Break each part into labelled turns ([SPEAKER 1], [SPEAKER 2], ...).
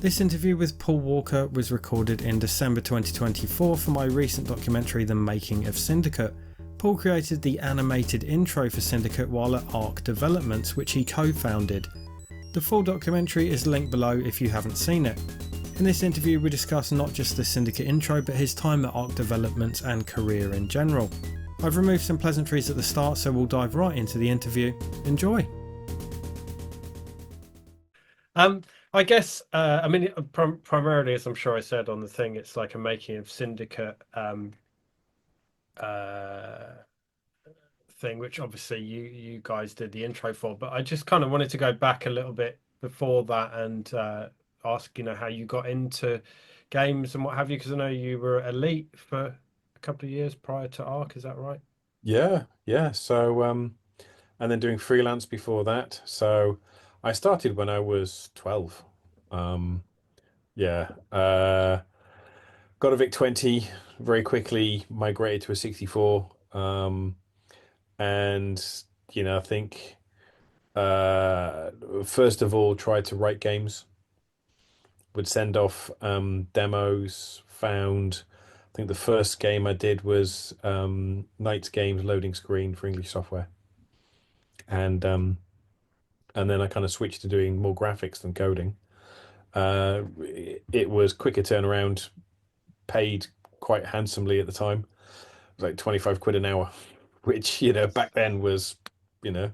[SPEAKER 1] This interview with Paul Walker was recorded in December 2024 for my recent documentary The Making of Syndicate. Paul created the animated intro for Syndicate while at Arc Developments, which he co-founded. The full documentary is linked below if you haven't seen it. In this interview we discuss not just the Syndicate intro but his time at Arc Developments and career in general. I've removed some pleasantries at the start, so we'll dive right into the interview. Enjoy! I guess, primarily, as I'm sure I said on the thing, it's like a Making of Syndicate uh, thing, which obviously you guys did the intro for. But I just kind of wanted to go back a little bit before that and ask, how you got into games and what have you, because I know you were at Elite for a couple of years prior to Arc. Is that right?
[SPEAKER 2] Yeah. So, and then doing freelance before that. So, I started when I was 12. Um, yeah. Got a VIC-20 very quickly, migrated to a 64. And I think first of all tried to write games, would send off demos, found I think the first game I did was Knight's Games loading screen for English software. And then I kind of switched to doing more graphics than coding. It was quicker turnaround, paid quite handsomely at the time. It was like 25 quid an hour, which, back then was, you know,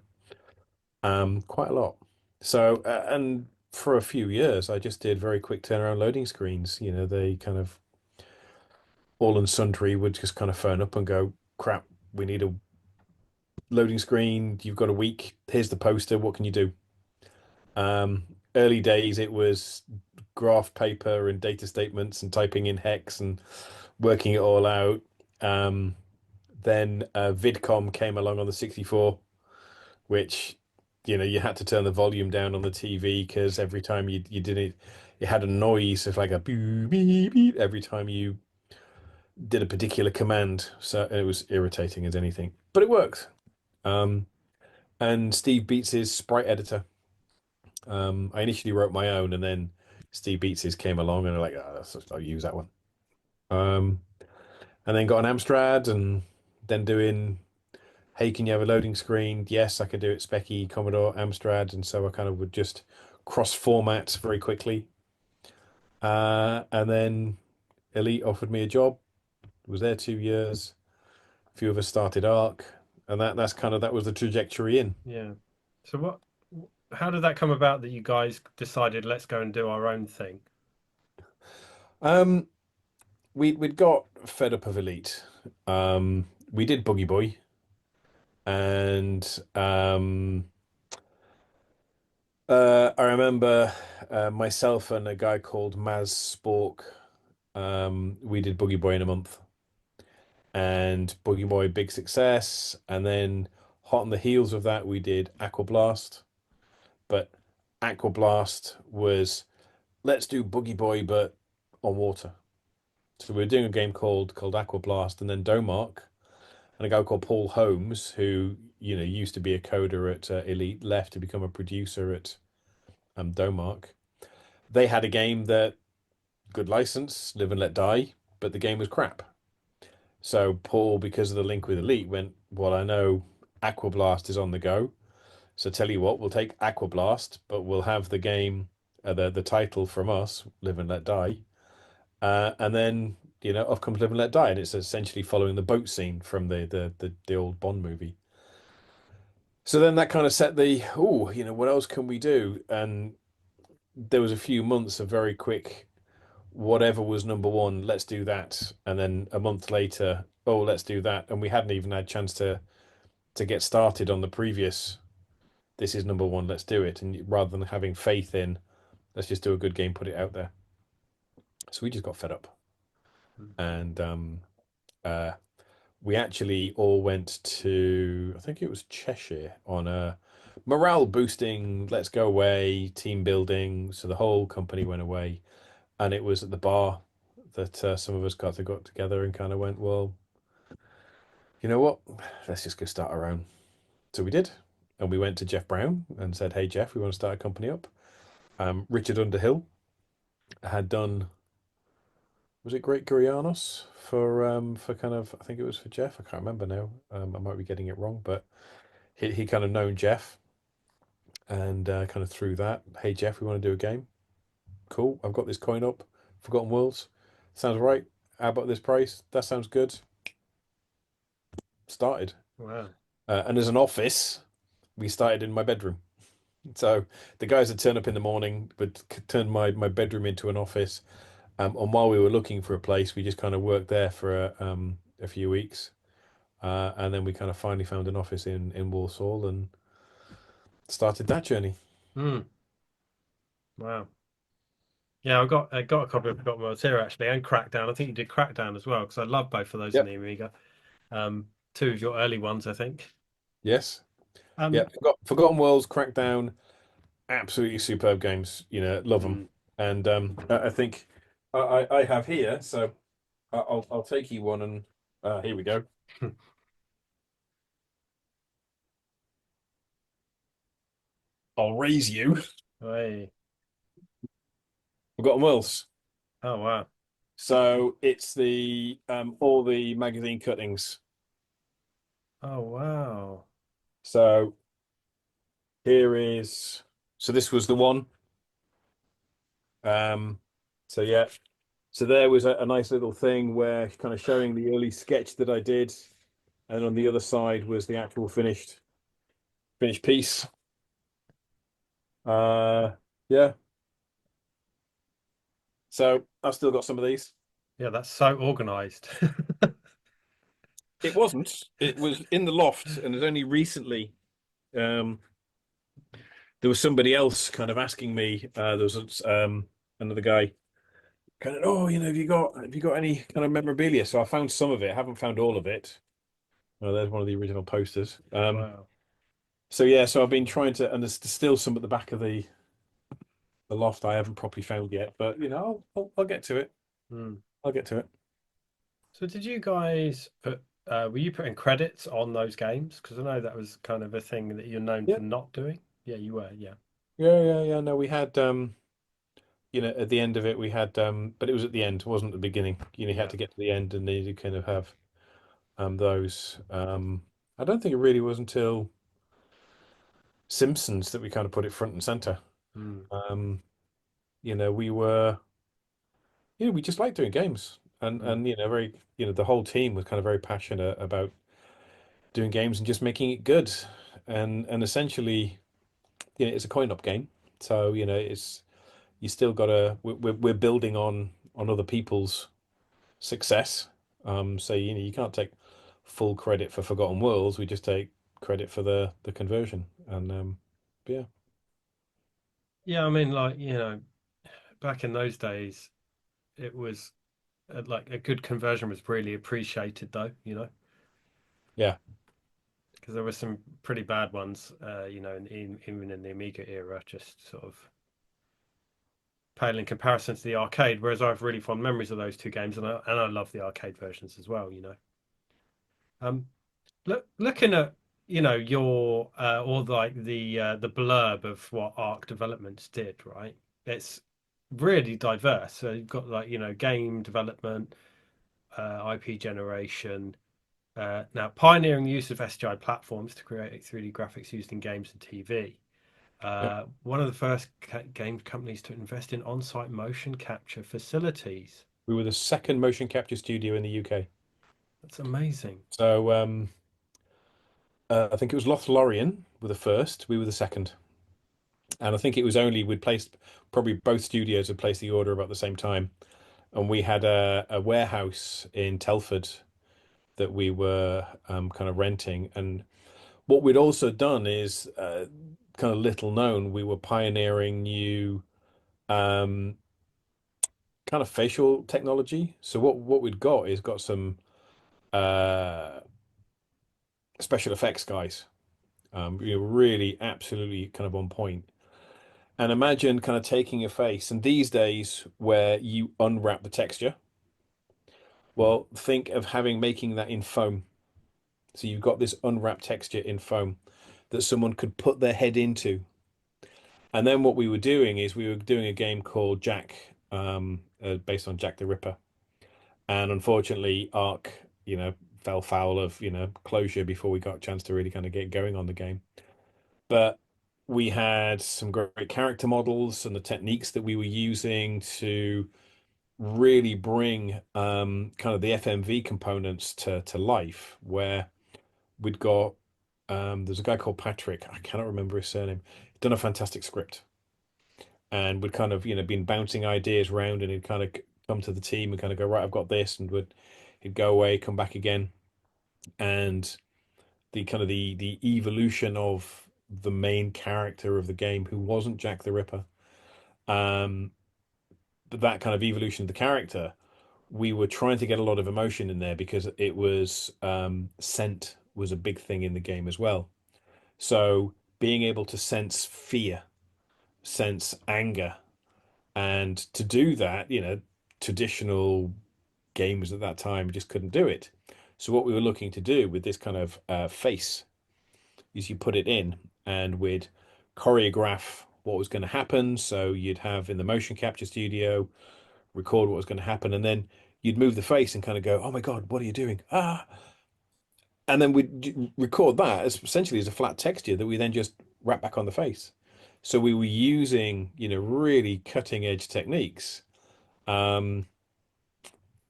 [SPEAKER 2] quite a lot. So, and for a few years, I just did very quick turnaround loading screens. They kind of all and sundry would just kind of phone up and go, crap, we need a loading screen. You've got a week. Here's the poster. What can you do? Um, Early days, it was graph paper and data statements and typing in hex and working it all out. Um, then Vidcom came along on the 64, which you had to turn the volume down on the TV because every time you did it, it had a noise of like a beep, beep, beep every time you did a particular command. So it was irritating as anything, but it worked. Um, and Steve Beats's sprite editor. I initially wrote my own, and then Steve Beats's came along, and I'm like, I'll use that one. Um, and then got an Amstrad, and then doing, hey, can you have a loading screen? Yes, I could do it. Speccy, Commodore, Amstrad, and so I kind of would just cross formats very quickly. And then Elite offered me a job. Was there 2 years. A few of us started Arc, and that was the trajectory in.
[SPEAKER 1] Yeah. So how did that come about that you guys decided let's go and do our own thing?
[SPEAKER 2] Um, we'd got fed up of Elite. We did Boogie Boy, and I remember myself and a guy called Maz Spork. We did Boogie Boy in a month, and Boogie Boy big success. And then hot on the heels of that, we did Aqua Blast. But Aqua Blast was, let's do Boogie Boy but on water. So we were doing a game called Aqua Blast, and then Domark and a guy called Paul Holmes, who used to be a coder at Elite, left to become a producer at Domark. They had a game that good license, Live and Let Die, but the game was crap. So Paul, because of the link with Elite, went, well, I know Aqua Blast is on the go, so tell you what, we'll take Aqua Blast, but we'll have the game, the title from us, Live and Let Die, and then off comes Live and Let Die, and it's essentially following the boat scene from the old Bond movie. So then that kind of set the, what else can we do? And there was a few months of very quick, whatever was number one, let's do that. And then a month later, oh, let's do that. And we hadn't even had a chance to get started on the previous, this is number one, let's do it. And rather than having faith in, let's just do a good game, put it out there. So we just got fed up. And uh, we actually all went to, I think it was Cheshire, on a morale boosting, let's go away, team building. So the whole company went away, and it was at the bar that some of us got together and kind of went, well, you know what? Let's just go start our own. So we did, and we went to Jeff Brown and said, hey Jeff, we want to start a company up. Richard Underhill had done, was it Great Gurianos for kind of, I think it was for Jeff. I can't remember now. I might be getting it wrong, but he kind of known Jeff and kind of through that, hey Jeff, we want to do a game. Cool. I've got this coin up, Forgotten Worlds. Sounds right. How about this price? That sounds good. Started.
[SPEAKER 1] Wow.
[SPEAKER 2] And as an office, we started in my bedroom. So the guys would turn up in the morning, would turn my bedroom into an office. And while we were looking for a place, we just kind of worked there for a few weeks. And then we kind of finally found an office in Walsall and started that journey.
[SPEAKER 1] Hmm. Wow. Yeah, I got a copy of Forgotten Worlds here actually, and Crackdown. I think you did Crackdown as well because I love both of those in
[SPEAKER 2] Yep.
[SPEAKER 1] the Amiga. Two of your early ones, I think.
[SPEAKER 2] Yes. Yeah.
[SPEAKER 1] Um,
[SPEAKER 2] Forgotten Worlds, Crackdown, absolutely superb games. Love them.
[SPEAKER 1] mm,
[SPEAKER 2] And I think I have here, so I'll take you one and here we go. I'll raise you.
[SPEAKER 1] hey.
[SPEAKER 2] Forgotten Worlds.
[SPEAKER 1] Oh wow.
[SPEAKER 2] So it's the all the magazine cuttings.
[SPEAKER 1] Oh wow.
[SPEAKER 2] So here is so this was the one. Um so yeah. So there was a nice little thing where kind of showing the early sketch that I did, and on the other side was the actual finished piece. Uh yeah. So I've still got some of these.
[SPEAKER 1] Yeah, that's so organized.
[SPEAKER 2] It wasn't. It was in the loft, and it's only recently um there was somebody else kind of asking me. There was another guy kind of, oh, have you got any kind of memorabilia? So I found some of it. I haven't found all of it. Oh, there's one of the original posters.
[SPEAKER 1] Wow.
[SPEAKER 2] So yeah, so I've been trying to, and there's still some at the back of the loft I haven't properly found yet. But I'll get to it.
[SPEAKER 1] Hmm.
[SPEAKER 2] I'll get to it.
[SPEAKER 1] So did you guys put were you putting credits on those games? Because I know that was kind of a thing that you're known
[SPEAKER 2] Yeah,
[SPEAKER 1] for not doing. Yeah, you were, yeah.
[SPEAKER 2] yeah. No, we had at the end of it we had but it was at the end, it wasn't the beginning. You had
[SPEAKER 1] Yeah.
[SPEAKER 2] to get to the end and then you kind of have those. I don't think it really was until Simpsons that we kind of put it front and center.
[SPEAKER 1] Hmm.
[SPEAKER 2] Um, we were, we just liked doing games,
[SPEAKER 1] Hmm.
[SPEAKER 2] and very, the whole team was kind of very passionate about doing games and just making it good, and essentially, it's a coin op game, so it's you still gotta we're building on other people's success. So you can't take full credit for Forgotten Worlds. We just take credit for the conversion, and yeah,
[SPEAKER 1] Yeah, I mean, like, back in those days, it was like a good conversion was really appreciated, though,
[SPEAKER 2] yeah.
[SPEAKER 1] because there were some pretty bad ones, even in the Amiga era, just sort of pale in comparison to the arcade. Whereas I have really fond memories of those two games, and I love the arcade versions as well. Um, looking at your or like the blurb of what Arc Developments did, right? It's really diverse. So you've got like game development, IP generation. Now, pioneering the use of SGI platforms to create 3D graphics used in games and TV.
[SPEAKER 2] Yeah.
[SPEAKER 1] One of the first game companies to invest in on-site motion capture facilities.
[SPEAKER 2] We were the second motion capture studio in the UK.
[SPEAKER 1] That's amazing.
[SPEAKER 2] So I think it was Lothlorien were the first. We were the second, and I think it was only we'd placed probably both studios had placed the order about the same time, and we had a warehouse in Telford that we were kind of renting. And what we'd also done is kind of little known. We were pioneering new um, kind of facial technology. So what we'd got is got some uh, special effects guys. Really, absolutely kind of on point. And imagine kind of taking a face, and these days where you unwrap the texture,
[SPEAKER 1] Mm.
[SPEAKER 2] well, think of making that in foam. So you've got this unwrapped texture in foam that someone could put their head into. And then what we were doing is we were doing a game called Jack, based on Jack the Ripper. And unfortunately, Ark, fell foul of, closure before we got a chance to really kind of get going on the game. But we had some great character models and the techniques that we were using to really bring kind of the FMV components to life, where we'd got there's a guy called Patrick, I cannot remember his surname, he'd done a fantastic script and would kind of, been bouncing ideas around and he'd kind of come to the team and kind of go, right, I've got this, and he'd go away, come back again. And the kind of the evolution of the main character of the game, who wasn't Jack the Ripper, um, but that kind of evolution of the character, we were trying to get a lot of emotion in there because it was scent was a big thing in the game as well. So being able to sense fear, sense anger, and to do that, traditional games at that time just couldn't do it. So what we were looking to do with this kind of face is you put it in and we'd choreograph what was going to happen. So you'd have in the motion capture studio, record what was going to happen, and then you'd move the face and kind of go, "Oh my God, what are you doing?" Ah, and then we'd record that as essentially as a flat texture that we then just wrap back on the face. So we were using, really cutting edge techniques. Um,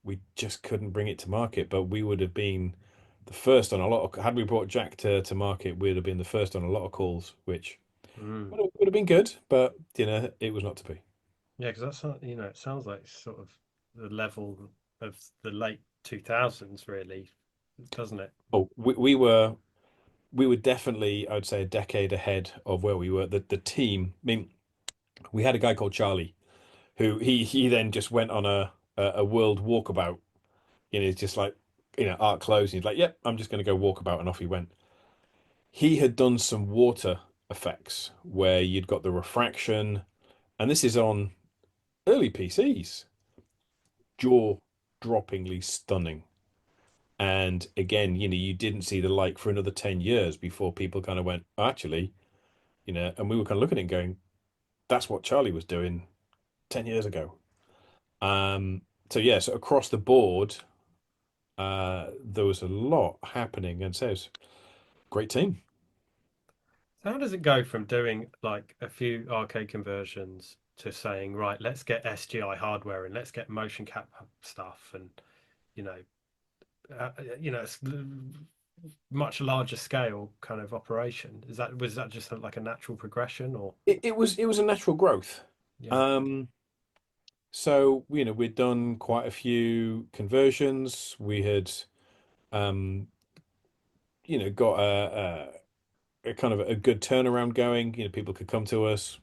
[SPEAKER 2] we just couldn't bring it to market, but we would have been the first on a lot of, had we brought Jack to market, we'd have been the first on a lot of calls, which
[SPEAKER 1] Mm.
[SPEAKER 2] would have been good, but it was not to be.
[SPEAKER 1] Yeah, because that's not, it sounds like sort of the level of the late 2000s, really, doesn't it?
[SPEAKER 2] Oh, we were definitely, I'd say, a decade ahead of where we were. The team, I mean, we had a guy called Charlie who he then just went on a world walkabout. He's just like, art clothes. And he's like, "Yep, I'm just going to go walkabout," and off he went. He had done some water effects where you'd got the refraction, and this is on early PCs, jaw-droppingly stunning. And again, you didn't see the like for another 10 years before people kind of went, "Oh, actually, and we were kind of looking at it and going, that's what Charlie was doing 10 years ago." So yeah, so across the board, there was a lot happening, and so it's a great team.
[SPEAKER 1] So how does it go from doing like a few arcade conversions to saying, right, let's get SGI hardware and let's get motion cap stuff and you know, it's much larger scale kind of operation. Was that just like a natural progression or
[SPEAKER 2] It was a natural growth.
[SPEAKER 1] yeah.
[SPEAKER 2] Um, so we'd done quite a few conversions. We had um, got a kind of a good turnaround going. People could come to us.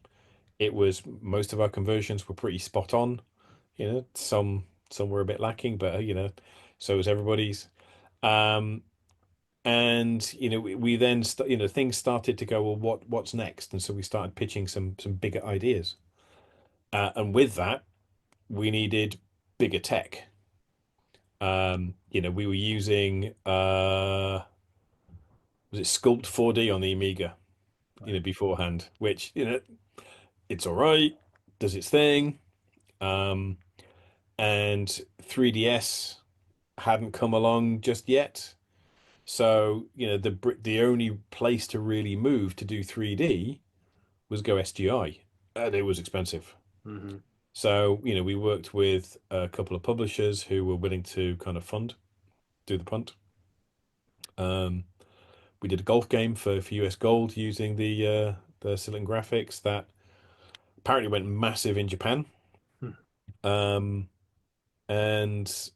[SPEAKER 2] It was most of our conversions were pretty spot on. Some were a bit lacking, but so was everybody's. Um, and we then things started to go, well, what's next? And so we started pitching some bigger ideas. And with that, we needed bigger tech. We were using was it Sculpt 4D on the Amiga,
[SPEAKER 1] Right.
[SPEAKER 2] beforehand, which, it's all right, does its thing. Um, and 3DS hadn't come along just yet. So, the only place to really move to do 3D was go SGI, and it was expensive.
[SPEAKER 1] Hmm.
[SPEAKER 2] So, we worked with a couple of publishers who were willing to kind of do the punt. Um, we did a golf game for US Gold using the Silicon graphics that apparently went massive in Japan. Um, and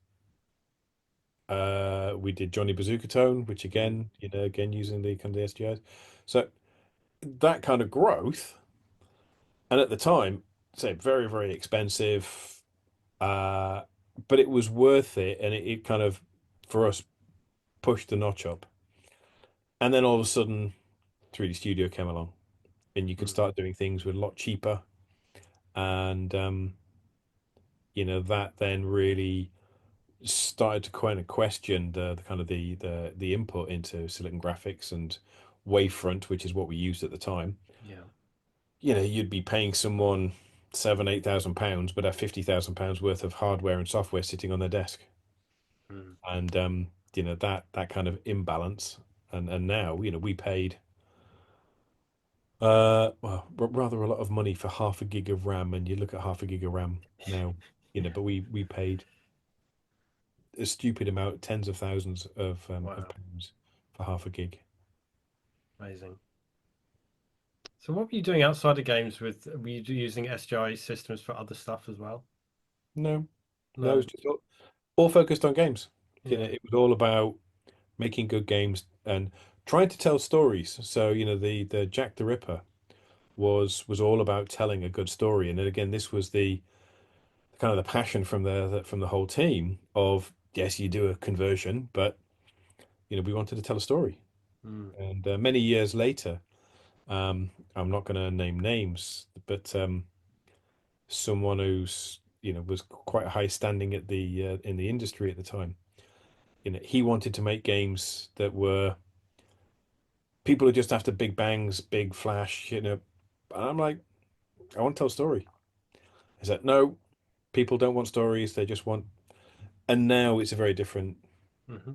[SPEAKER 2] we did Johnny Bazooka Tone, which
[SPEAKER 1] Mm.
[SPEAKER 2] again using the kind of the SGIs. So that kind of growth, and at the time, say very, very expensive, uh, but it was worth it, and it kind of for us pushed the notch up. And then all of a sudden, 3D Studio came along, and you could
[SPEAKER 1] Mm.
[SPEAKER 2] start doing things with a lot cheaper, and that then really started to kind of question the kind of the input into Silicon Graphics and Wavefront, which is what we used at the time.
[SPEAKER 1] Yeah.
[SPEAKER 2] You'd be paying someone. £7,000, 8,000, but have £50,000 worth of hardware and software sitting on their desk.
[SPEAKER 1] Mm.
[SPEAKER 2] And that kind of imbalance. And now, we paid well, rather a lot of money for half a gig of RAM, and you look at half a gig of RAM now, but we paid a stupid amount, tens of thousands of
[SPEAKER 1] Wow,
[SPEAKER 2] pounds for half a gig.
[SPEAKER 1] amazing. So what were you doing outside of games with, were you using SGI systems for other stuff as well?
[SPEAKER 2] No, no,
[SPEAKER 1] No.
[SPEAKER 2] it's just all focused on games.
[SPEAKER 1] Yeah.
[SPEAKER 2] It was all about making good games and trying to tell stories. So, the Jack the Ripper was all about telling a good story. And then again, this was the kind of the passion from the whole team of, yes, you do a conversion, but we wanted to tell a story.
[SPEAKER 1] Mm.
[SPEAKER 2] And many years later, I'm not going to name names, but someone who's was quite a high standing at the in the industry at the time. He wanted to make games that were people are just after big bangs, big flash. And I'm like, I want to tell a story. He said, no, people don't want stories; they just want. And now it's a very different.
[SPEAKER 1] Hmm.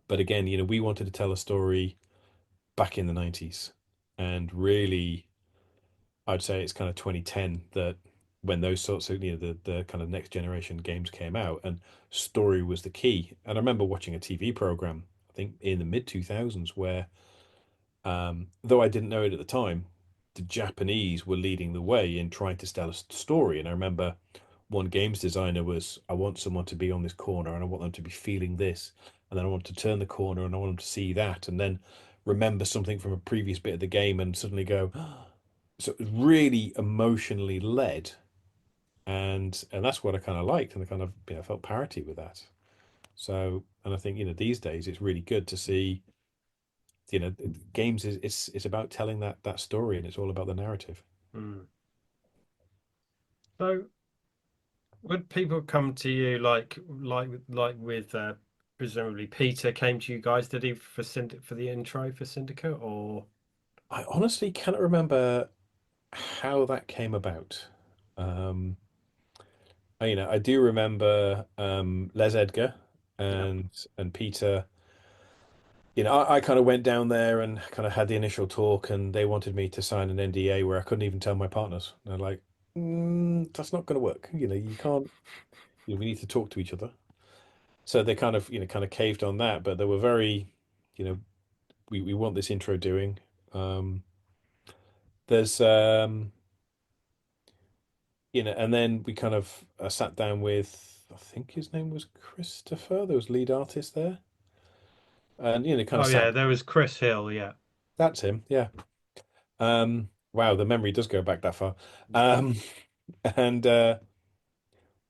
[SPEAKER 2] But again, we wanted to tell a story back in the 90s, and really I'd say it's kind of 2010 that when those sorts of the kind of next generation games came out, and story was the key. And I remember watching a TV program, I think in the mid 2000s, where though I didn't know it at the time, the Japanese were leading the way in trying to tell a story. And I remember one games designer was, I want someone to be on this corner and I want them to be feeling this. And then I want to turn the corner and I want them to see that. And then remember something from a previous bit of the game and suddenly go, so it was really emotionally led. And that's what I kind of liked. And I kind of felt parity with that. So, and I think, these days it's really good to see games is it's about telling that story, and it's all about the narrative.
[SPEAKER 1] Mm. So would people come to you like with presumably Peter came to you guys, did he for for the intro for Syndicate or
[SPEAKER 2] I honestly cannot remember how that came about. um I do remember Les Edgar
[SPEAKER 1] yeah.
[SPEAKER 2] and Peter. I kind of went down there and kind of had the initial talk, and they wanted me to sign an NDA where I couldn't even tell my partners. And they're like, that's not going to work. You can't. We need to talk to each other. So they kind of caved on that, but they were very, you know, we want this intro doing. Um, there's and then we kind of sat down with, I think his name was Christopher, there was lead artist there, and kind
[SPEAKER 1] Oh
[SPEAKER 2] of sat.
[SPEAKER 1] yeah, there was Chris Hill, yeah.
[SPEAKER 2] That's him, yeah. Wow, the memory does go back that far. Um, and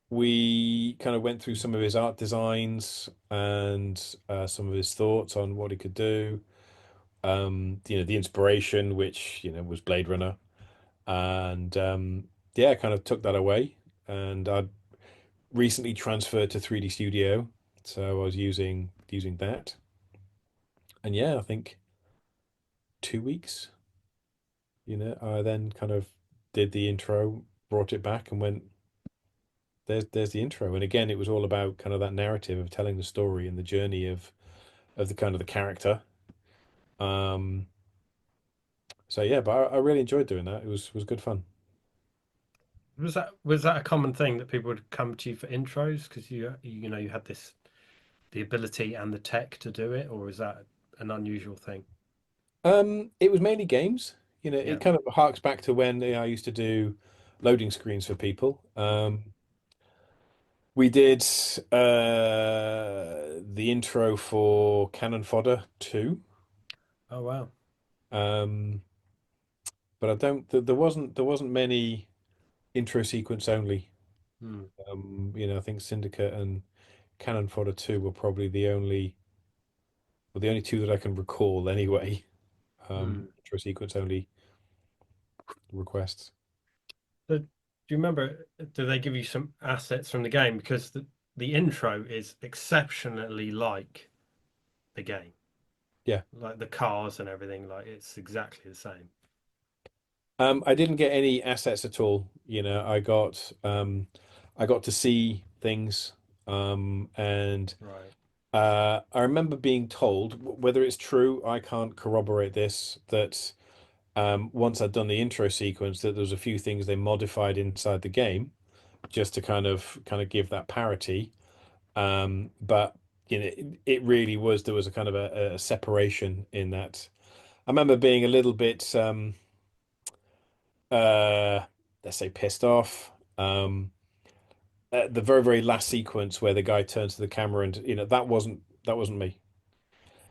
[SPEAKER 2] we kind of went through some of his art designs and some of his thoughts on what he could do. The inspiration, which was Blade Runner, and yeah, kind of took that away. And I'd recently transferred to 3D Studio, so I was using that. And yeah, I think 2 weeks. I then kind of did the intro, brought it back, and went, there's the intro. And again, it was all about kind of that narrative of telling the story and the journey of the kind of the character. Um, so yeah, but I really enjoyed doing that. It was good fun.
[SPEAKER 1] Was that a common thing that people would come to you for intros because you had this the ability and the tech to do it, or is that an unusual thing?
[SPEAKER 2] It was mainly games.
[SPEAKER 1] Yeah.
[SPEAKER 2] It kind of harks back to when I used to do loading screens for people.
[SPEAKER 1] Hmm.
[SPEAKER 2] We did the intro for Cannon Fodder 2.
[SPEAKER 1] Oh wow.
[SPEAKER 2] Um, but I don't there wasn't many intro sequence only.
[SPEAKER 1] Hmm.
[SPEAKER 2] I think Syndicate and Cannon Fodder 2 were probably the only two that I can recall anyway.
[SPEAKER 1] Hmm.
[SPEAKER 2] Intro sequence only requests.
[SPEAKER 1] So, do you remember? Do they give you some assets from the game because the intro is exceptionally like the game,
[SPEAKER 2] Yeah.
[SPEAKER 1] like the cars and everything. Like it's exactly the same.
[SPEAKER 2] I didn't get any assets at all. I got to see things. And
[SPEAKER 1] Right.
[SPEAKER 2] I remember being told, whether it's true, I can't corroborate this, that once I'd done the intro sequence, that there was a few things they modified inside the game just to kind of give that parity. But it really was there was a kind of a separation in that. I remember being a little bit uh let's say pissed off. At the very, very last sequence where the guy turns to the camera and that wasn't me.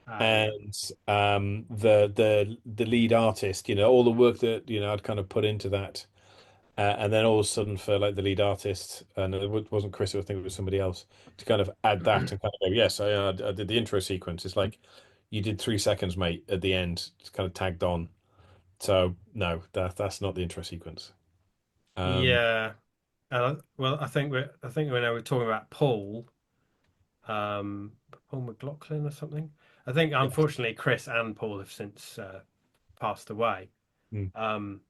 [SPEAKER 1] Ah, yeah.
[SPEAKER 2] And the lead artist, all the work that I'd kind of put into that. And then all of a sudden, for like the lead artist, and wasn't Chris, I think it was somebody else, to kind of add that and kind of go, yes, I did the intro sequence. It's like you did 3 seconds, mate, at the end. It's kind of tagged on. So no, that's not the intro sequence. Um,
[SPEAKER 1] Yeah. Well, I think when I were talking about Paul McLaughlin or something. I think
[SPEAKER 2] yes.
[SPEAKER 1] unfortunately Chris and Paul have since passed away.
[SPEAKER 2] Mm.
[SPEAKER 1] Um,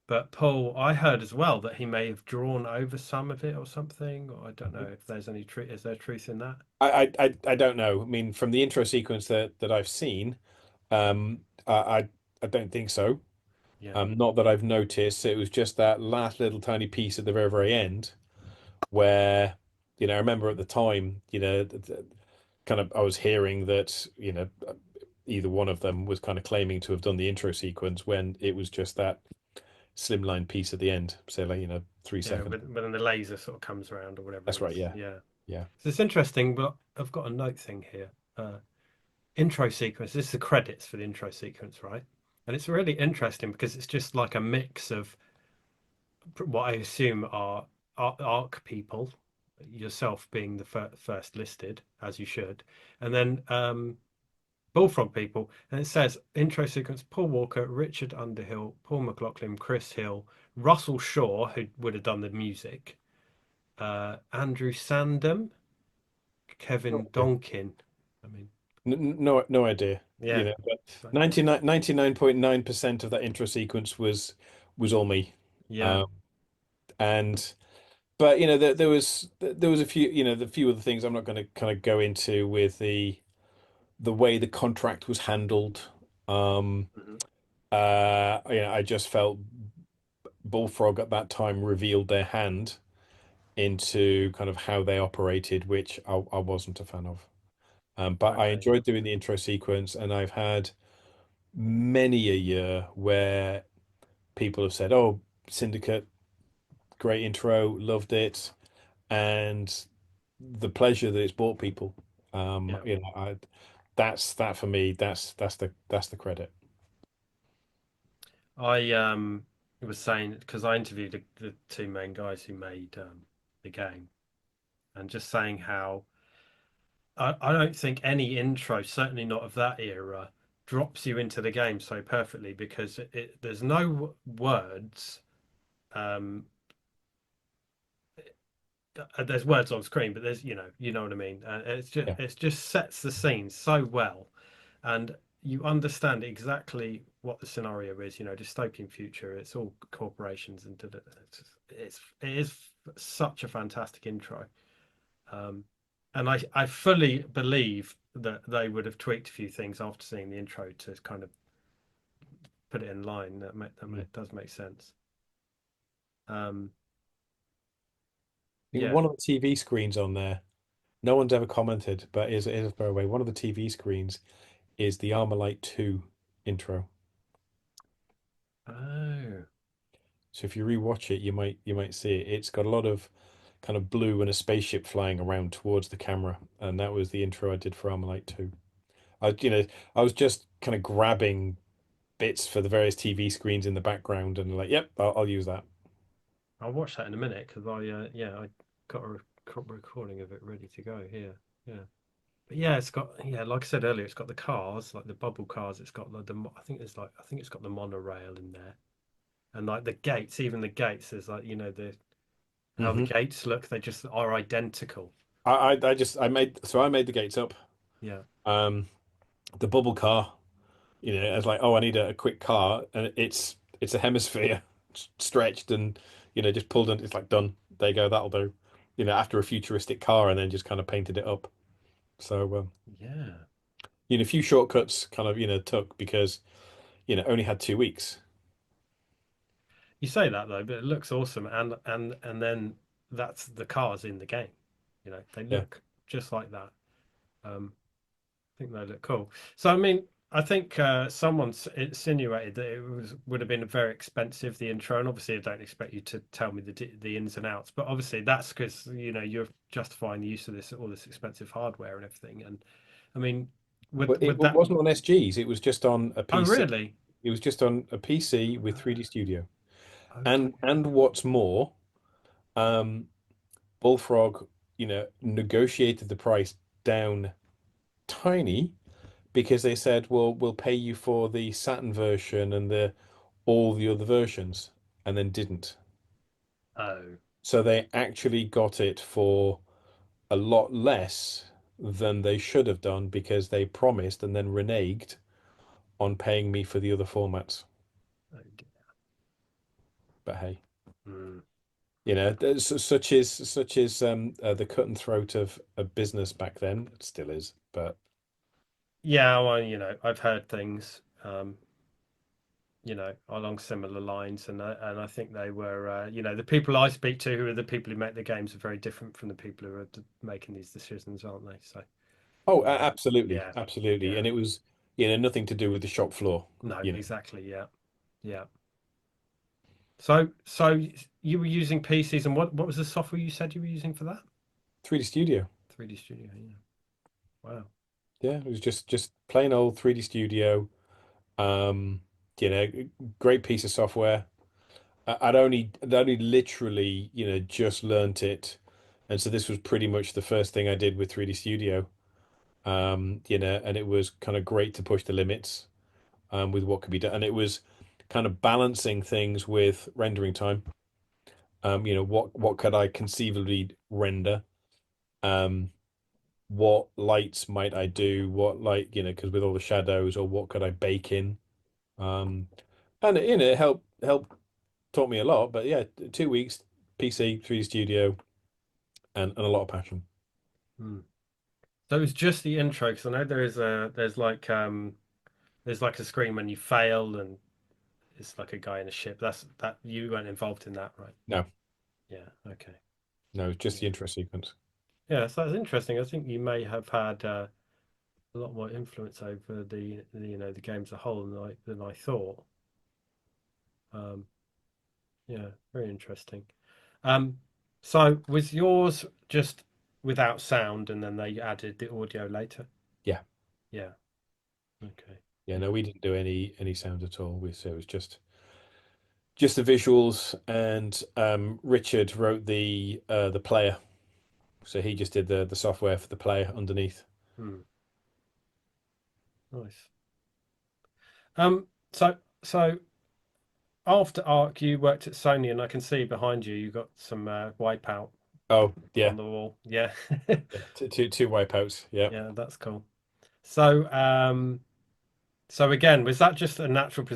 [SPEAKER 1] but Paul, I heard as well that he may have drawn over some of it or something. Or I don't know if there's any truth. Is there truth in that?
[SPEAKER 2] I don't know. I mean, from the intro sequence that I've seen, I don't think so.
[SPEAKER 1] Yeah.
[SPEAKER 2] Not that I've noticed. It was just that last little tiny piece at the very, very end where, I remember at the time, kind of I was hearing that, either one of them was kind of claiming to have done the intro sequence when it was just that slimline piece at the end. So like, 3
[SPEAKER 1] Yeah,
[SPEAKER 2] seconds.
[SPEAKER 1] when the laser sort of comes around or whatever
[SPEAKER 2] That's
[SPEAKER 1] it
[SPEAKER 2] right.
[SPEAKER 1] is.
[SPEAKER 2] Yeah.
[SPEAKER 1] Yeah.
[SPEAKER 2] Yeah.
[SPEAKER 1] So it's interesting, but I've got a note thing here. Intro sequence. This is the credits for the intro sequence, right? And it's really interesting because it's just like a mix of what I assume are arc people, yourself being the first listed, as you should, and then Bullfrog people. And it says intro sequence: Paul Walker, Richard Underhill, Paul McLaughlin, Chris Hill, Russell Shaw, who would have done the music, Andrew Sandham,
[SPEAKER 2] No
[SPEAKER 1] Kevin
[SPEAKER 2] idea.
[SPEAKER 1] Donkin. I mean,
[SPEAKER 2] No idea.
[SPEAKER 1] yeah,
[SPEAKER 2] But
[SPEAKER 1] so,
[SPEAKER 2] 99.9% of that intro sequence was all me.
[SPEAKER 1] yeah,
[SPEAKER 2] Um, and but there was a few, the few other things I'm not going to kind of go into with the way the contract was handled. Um,
[SPEAKER 1] mhm,
[SPEAKER 2] I just felt Bullfrog at that time revealed their hand into kind of how they operated, which I wasn't a fan of. But I
[SPEAKER 1] okay,
[SPEAKER 2] enjoyed doing the intro sequence, and I've had many a year where people have said, "Oh, Syndicate, great intro, loved it," and the pleasure that it's brought people.
[SPEAKER 1] yeah.
[SPEAKER 2] That's that for me. That's the credit.
[SPEAKER 1] I was saying because I interviewed the two main guys who made the game, and just saying how I don't think any intro, certainly not of that era, drops you into the game so perfectly because there's no words. Um, there's words on screen, but there's you know what I mean.
[SPEAKER 2] Yeah.
[SPEAKER 1] It just sets the scene so well, and you understand exactly what the scenario is. Dystopian future. It's all corporations and it is such a fantastic intro. Um, and I fully believe that they would have tweaked a few things after seeing the intro to kind of put it in line.
[SPEAKER 2] Mm.
[SPEAKER 1] Does make sense. Um,
[SPEAKER 2] I think
[SPEAKER 1] yeah.
[SPEAKER 2] one of the TV screens on there, no one's ever commented, but is a throwaway. One of the TV screens is the Armalite 2 intro.
[SPEAKER 1] Oh,
[SPEAKER 2] So if you rewatch it, you might see it. It's got a lot of kind of blue and a spaceship flying around towards the camera, and that was the intro I did for Armalite 2. I was just kind of grabbing bits for the various TV screens in the background and like, yep, I'll use that.
[SPEAKER 1] I'll watch that in a minute because I got a recording of it ready to go here. Yeah. But yeah, it's got like I said earlier, it's got the cars, like the bubble cars. It's got I think it's got the monorail in there, and like the gates, even the gates. There's like the how the
[SPEAKER 2] Hmm.
[SPEAKER 1] gates look. They just are identical.
[SPEAKER 2] I made the gates up.
[SPEAKER 1] Yeah,
[SPEAKER 2] Um, the bubble car, I was like, oh, I need a quick car, and it's it's a hemisphere stretched and just pulled and it's like done. There you go, that'll do. After a futuristic car and then just kind of painted it up. So
[SPEAKER 1] Yeah.
[SPEAKER 2] a few shortcuts kind of took because only had 2 weeks.
[SPEAKER 1] You say that though, but it looks awesome, and then that's the cars in the game. They
[SPEAKER 2] Yeah.
[SPEAKER 1] look just like that. I think they look cool. So I mean, I think someone insinuated that it would have been very expensive, the intro, and obviously I don't expect you to tell me the ins and outs, but obviously that's because you're justifying the use of all this expensive hardware and everything. And I mean,
[SPEAKER 2] But it
[SPEAKER 1] would that?
[SPEAKER 2] wasn't on SGs, it was just on a
[SPEAKER 1] Oh,
[SPEAKER 2] PC.
[SPEAKER 1] really?
[SPEAKER 2] It was just on a PC with 3D Studio.
[SPEAKER 1] Okay.
[SPEAKER 2] And what's more, um, Bullfrog, negotiated the price down tiny because they said, well, we'll pay you for the Saturn version and the all the other versions, and then didn't.
[SPEAKER 1] Oh,
[SPEAKER 2] So they actually got it for a lot less than they should have done because they promised and then reneged on paying me for the other formats.
[SPEAKER 1] oh dear.
[SPEAKER 2] But hey,
[SPEAKER 1] Hmm.
[SPEAKER 2] such is the cut and throat of business back then. It still is, but
[SPEAKER 1] Yeah, well, I've heard things, along similar lines, and I think they were, the people I speak to, who are the people who make the games, are very different from the people who are making these decisions, aren't they? So,
[SPEAKER 2] oh,
[SPEAKER 1] um,
[SPEAKER 2] absolutely,
[SPEAKER 1] yeah,
[SPEAKER 2] absolutely,
[SPEAKER 1] yeah,
[SPEAKER 2] and it was nothing to do with the shop floor.
[SPEAKER 1] no,
[SPEAKER 2] You know,
[SPEAKER 1] exactly, yeah, yeah. So you were using PCs, and what was the software you said you were using for that?
[SPEAKER 2] 3D Studio.
[SPEAKER 1] 3D Studio, yeah. Wow.
[SPEAKER 2] Yeah, it was just plain old 3D Studio. Um, you know, great piece of software. I'd only literally, just learnt it, and so this was pretty much the first thing I did with 3D Studio. And it was kind of great to push the limits with what could be done, and it was kind of balancing things with rendering time. What could I conceivably render? Um, what lights might I do? What light, because with all the shadows, or what could I bake in? Um, and it helped taught me a lot. But yeah, 2 weeks, PC, 3D Studio, and a lot of passion.
[SPEAKER 1] Hmm. So it was just the intro, because I know there's like a screen when you fail, and it's like a guy in a ship. That you weren't involved in that, right?
[SPEAKER 2] No,
[SPEAKER 1] Yeah. Okay.
[SPEAKER 2] no, just the
[SPEAKER 1] Yeah.
[SPEAKER 2] intro sequence.
[SPEAKER 1] Yeah. So that's interesting. I think you may have had a lot more influence over the game as a whole than I thought. Um, yeah. Very interesting. Um, so was yours just without sound, and then they added the audio later?
[SPEAKER 2] Yeah,
[SPEAKER 1] Yeah. Okay.
[SPEAKER 2] yeah.
[SPEAKER 1] Yeah.
[SPEAKER 2] No, we didn't do any sound at all. So it was just the visuals, and Richard wrote the player. So he just did the software for the player underneath.
[SPEAKER 1] Hmm. Nice. Um. So so after Arc, you worked at Sony, and I can see behind you you got some Wipeout
[SPEAKER 2] Oh yeah,
[SPEAKER 1] on the wall. Yeah.
[SPEAKER 2] yeah. Two wipeouts. Yeah.
[SPEAKER 1] Yeah, that's cool. So, so again, was that just a natural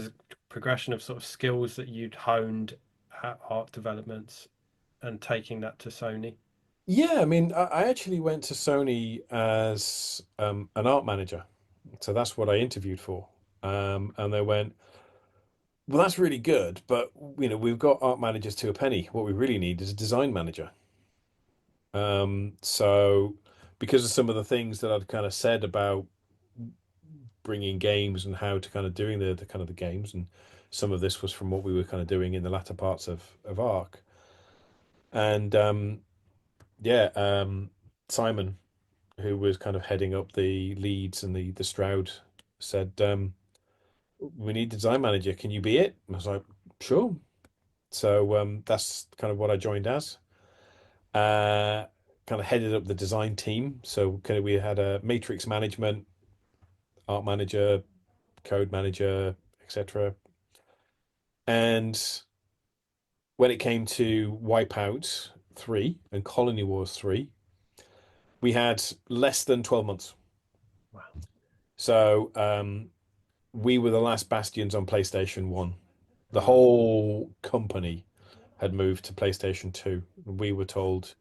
[SPEAKER 1] progression of sort of skills that you'd honed at art developments and taking that to Sony?
[SPEAKER 2] Yeah, I mean, I actually went to Sony as an art manager. So that's what I interviewed for. And they went, well, that's really good, but we've got art managers to a penny. What we really need is a design manager. So because of some of the things that I'd kind of said about bringing games and how to kind of doing the kind of the games, and some of this was from what we were kind of doing in the latter parts of Arc. And yeah, Simon, who was kind of heading up the leads and the Stroud, said, "We need a design manager. Can you be it?" I was like, "Sure." So that's kind of what I joined as. Uh, Kind of headed up the design team. So kind of we had a matrix management, art manager, code manager, etc. And when it came to Wipeout 3 and Colony Wars 3, we had less than 12 months.
[SPEAKER 1] Wow.
[SPEAKER 2] So we were the last bastions on PlayStation 1. The
[SPEAKER 1] Mm.
[SPEAKER 2] whole company had moved to PlayStation 2. We were told,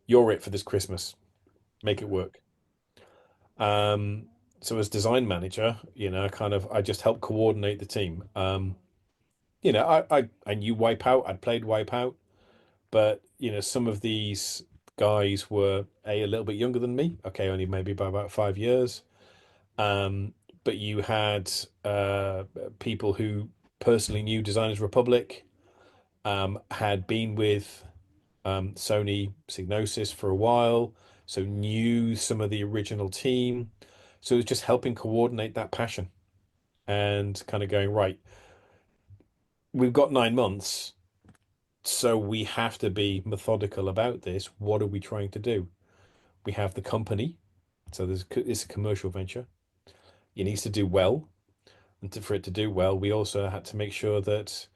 [SPEAKER 2] "You're it for this Christmas. Make it work." Um, so as design manager, I just helped coordinate the team. I knew Wipeout. I'd played Wipeout, but some of these guys were a little bit younger than me. Okay, only maybe by about 5 years. Um, but you had people who personally knew Designers Republic, had been with Sony Psygnosis for a while, so knew some of the original team. So it was just helping coordinate that passion and kind of going, right, we've got 9 months, so we have to be methodical about this. What are we trying to do? We have the company, so it's a commercial venture. It needs to do well, and for it to do well, we also had to make sure that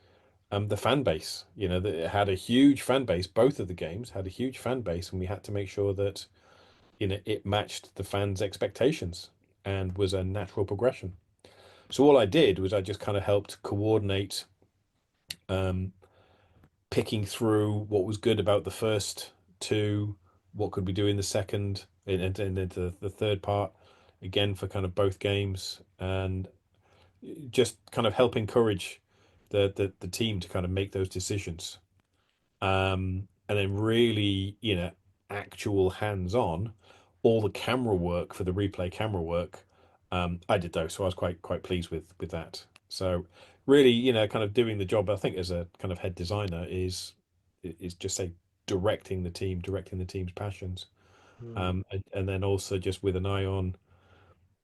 [SPEAKER 2] the fan base, that it had a huge fan base. Both of the games had a huge fan base, and we had to make sure that it matched the fans' expectations and was a natural progression. So all I did was I just kind of helped coordinate, um, picking through what was good about the first two, what could we do in the second, and into the third part, again for kind of both games, and just kind of help encourage the team to kind of make those decisions. And then really, actual hands-on, all the camera work for the replay camera work, I did those, so I was quite pleased with that. So really, kind of doing the job, I think, as a kind of head designer is just say directing the team's passions.
[SPEAKER 1] Mm.
[SPEAKER 2] And then also just with an eye on,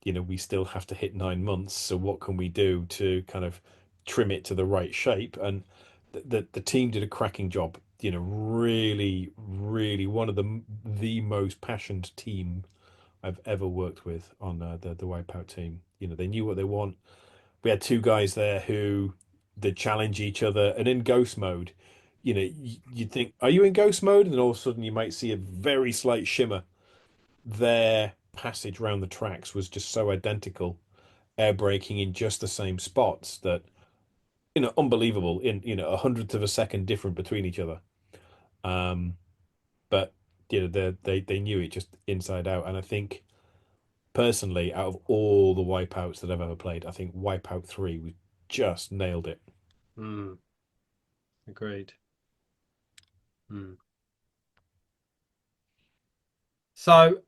[SPEAKER 2] we still have to hit 9 months. So what can we do to kind of trim it to the right shape? And the team did a cracking job. Really, really one of the most passionate team I've ever worked with on the Wipeout team. They knew what they want. We had two guys there who they challenge each other, and in ghost mode, you'd think, are you in ghost mode? And then all of a sudden you might see a very slight shimmer. Their passage around the tracks was just so identical, air braking in just the same spots that, unbelievable, in a hundredth of a second different between each other. Um, but they knew it just inside out. And I think personally, out of all the wipeouts that I've ever played, I think Wipeout 3 we just nailed it.
[SPEAKER 1] Mm. Agreed. Mm. So,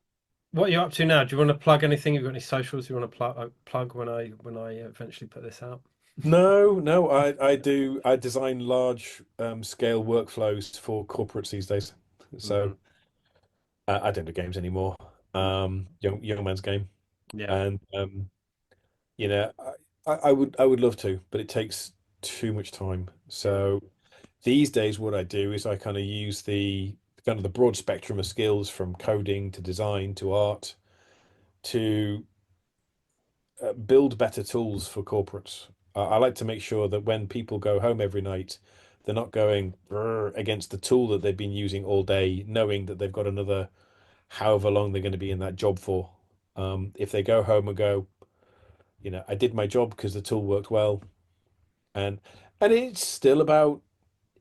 [SPEAKER 1] what are you up to now? Do you want to plug anything? Have you got any socials you want to plug when I eventually put this out?
[SPEAKER 2] No, no, I design large scale workflows for corporates these days. So
[SPEAKER 1] Hmm.
[SPEAKER 2] I don't do games anymore. Young man's game.
[SPEAKER 1] Yeah.
[SPEAKER 2] And you know, I would love to, but it takes too much time.
[SPEAKER 1] Yeah.
[SPEAKER 2] So these days, what I do is I kind of use the kind of the broad spectrum of skills from coding to design to art to build better tools for corporates. I like to make sure that when people go home every night, they're not going "Brr," against the tool that they've been using all day, knowing that they've got another however long they're going to be in that job for. If they go home and go, I did my job because the tool worked well, and it's still about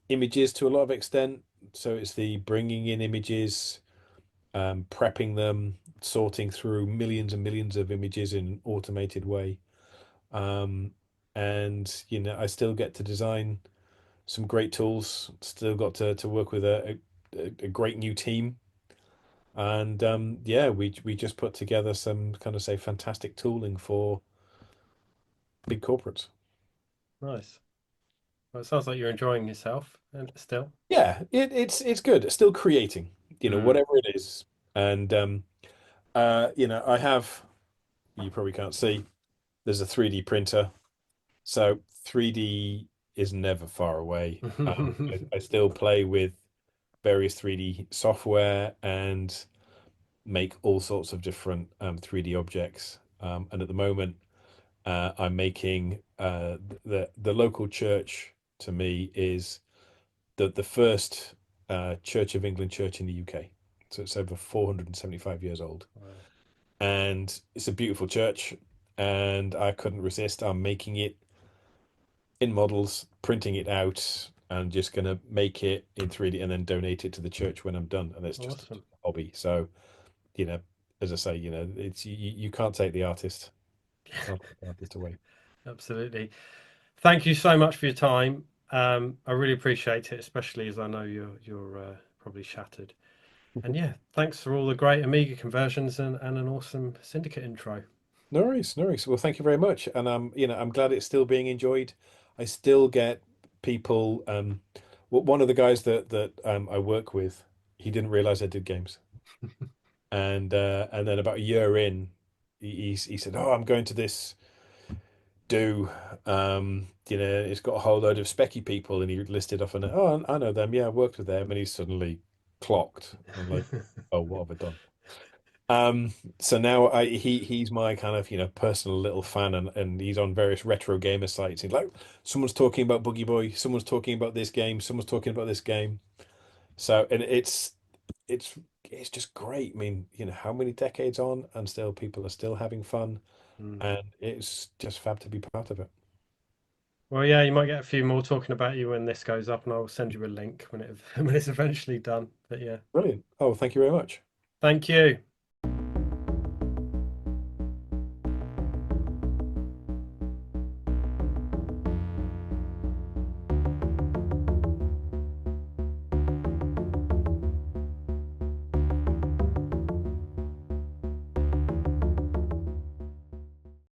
[SPEAKER 2] images to a lot of extent. So it's the bringing in images, prepping them, sorting through millions and millions of images in an automated way. Um, and I still get to design some great tools. Still got to work with a great new team. And yeah, we just put together some kind of say fantastic tooling for big corporates.
[SPEAKER 1] Nice. Well, it sounds like you're enjoying yourself and still.
[SPEAKER 2] Yeah, it's good. It's still creating,
[SPEAKER 1] Mm.
[SPEAKER 2] whatever it is. And I have, you probably can't see, there's a 3D printer. So 3D is never far away. I still play with various 3D software and make all sorts of different 3D objects. And at the moment, I'm making the local church to me is the first Church of England church in the UK. So it's over 475 years old.
[SPEAKER 1] Wow.
[SPEAKER 2] And it's a beautiful church. And I couldn't resist. I'm making it in models, printing it out, and just going to make it in 3D and then donate it to the church when I'm done. And it's just
[SPEAKER 1] Awesome.
[SPEAKER 2] a hobby. So, you know, as I say, it's you can't take the artist. You can't take the artist away.
[SPEAKER 1] Absolutely. Thank you so much for your time. I really appreciate it, especially as I know you're probably shattered. And yeah, thanks for all the great Amiga conversions and an awesome Syndicate intro.
[SPEAKER 2] No worries, no worries. Well, thank you very much. And I'm glad it's still being enjoyed. I still get people. One of the guys that I work with, he didn't realize I did games. And then about a year in, he said, "Oh, I'm going to this do. It's got a whole load of specky people," and he listed off and I know them. Yeah, I worked with them, and he's suddenly clocked. I'm like, "Oh, what have I done?" So now he's my kind of personal little fan, and he's on various retro gamer sites. He's like, someone's talking about Boogie Boy, someone's talking about this game, someone's talking about this game. So and it's it's just great. I mean, how many decades on, and still people are still having fun,
[SPEAKER 1] Mm.
[SPEAKER 2] and it's just fab to be part of it.
[SPEAKER 1] Well, yeah, you might get a few more talking about you when this goes up, and I'll send you a link when when it's eventually done. But yeah,
[SPEAKER 2] Brilliant. Oh, thank you very much.
[SPEAKER 1] thank you.